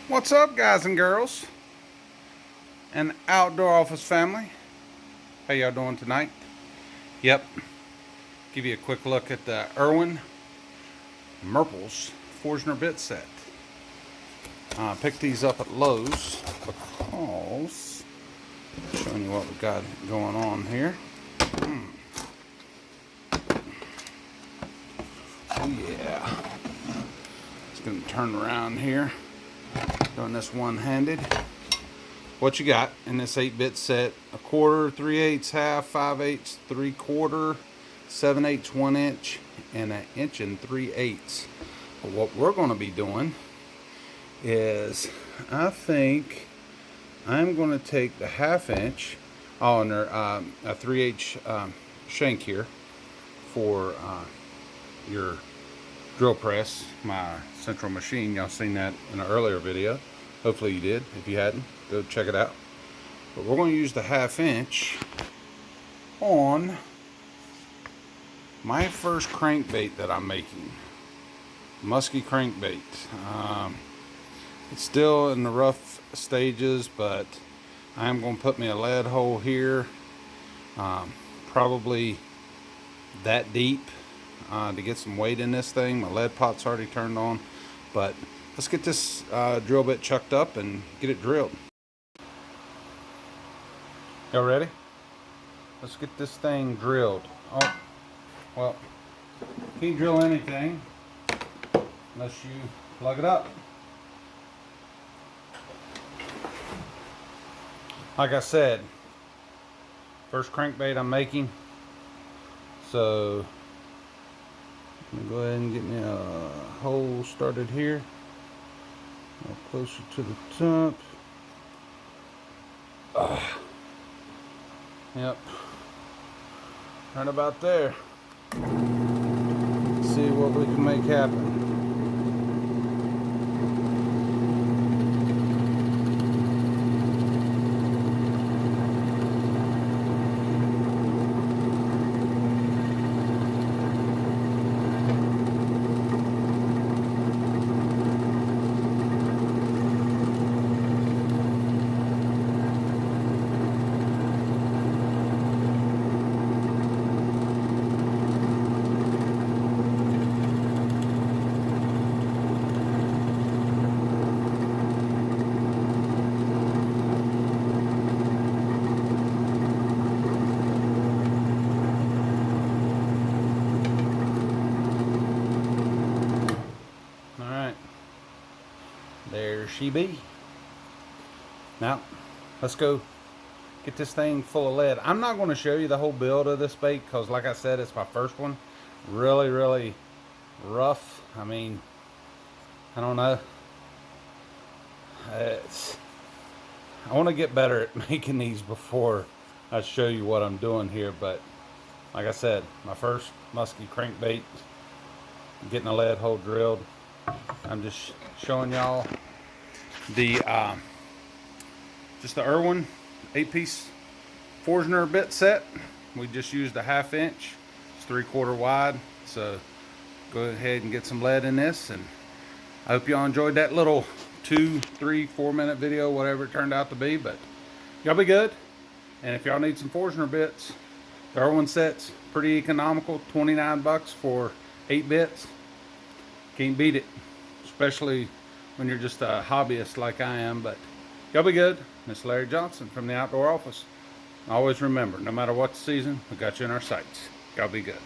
What's up, guys and girls and outdoor office family? How y'all doing tonight? Yep, give you a quick look at the Irwin Marples Forstner bit set. I picked these up at Lowe's because showing you what we got going on here. Oh yeah, just gonna turn around here, doing this one-handed. What you got in this 8-bit set: a quarter, 3/8, half, 5/8, 3/4, 7/8, 1 inch, and an inch and 3/8. But what we're going to be doing is, I think I'm going to take the 1/2 inch, and a 3/8 shank here for your drill press, my central machine. Y'all seen that in an earlier video. Hopefully you did. If you hadn't, go check it out. But we're going to use the 1/2 inch on my first crankbait that I'm making. Musky crankbait. It's still in the rough stages, but I'm going to put me a lead hole here, probably that deep, to get some weight in this thing. My lead pot's already turned on, but let's get this drill bit chucked up and get it drilled. Y'all ready? Let's get this thing drilled. Oh, well, can't drill anything unless you plug it up. Like I said, first crankbait I'm making, so I'm gonna go ahead and get me a hole started here, a little closer to the top. Yep, right about there. Let's see what we can make happen. There she be. Now, let's go get this thing full of lead. I'm not going to show you the whole build of this bait because, like I said, it's my first one. Really, really rough. I mean, I don't know. I want to get better at making these before I show you what I'm doing here. But, like I said, my first musky crankbait, getting a lead hole drilled. I'm just showing y'all the just the Irwin 8-piece Forstner bit set. We just used a 1/2 inch. It's 3/4 wide. So go ahead and get some lead in this, and I hope y'all enjoyed that little 2, 3, 4 minute video, whatever it turned out to be. But y'all be good, and if y'all need some Forstner bits, the Irwin set's pretty economical, 29 bucks for 8 bits. Can't beat it, especially when you're just a hobbyist like I am. But y'all be good. This is Larry Johnson from the Outdoor Office. Always remember, no matter what the season, we got you in our sights. Y'all be good.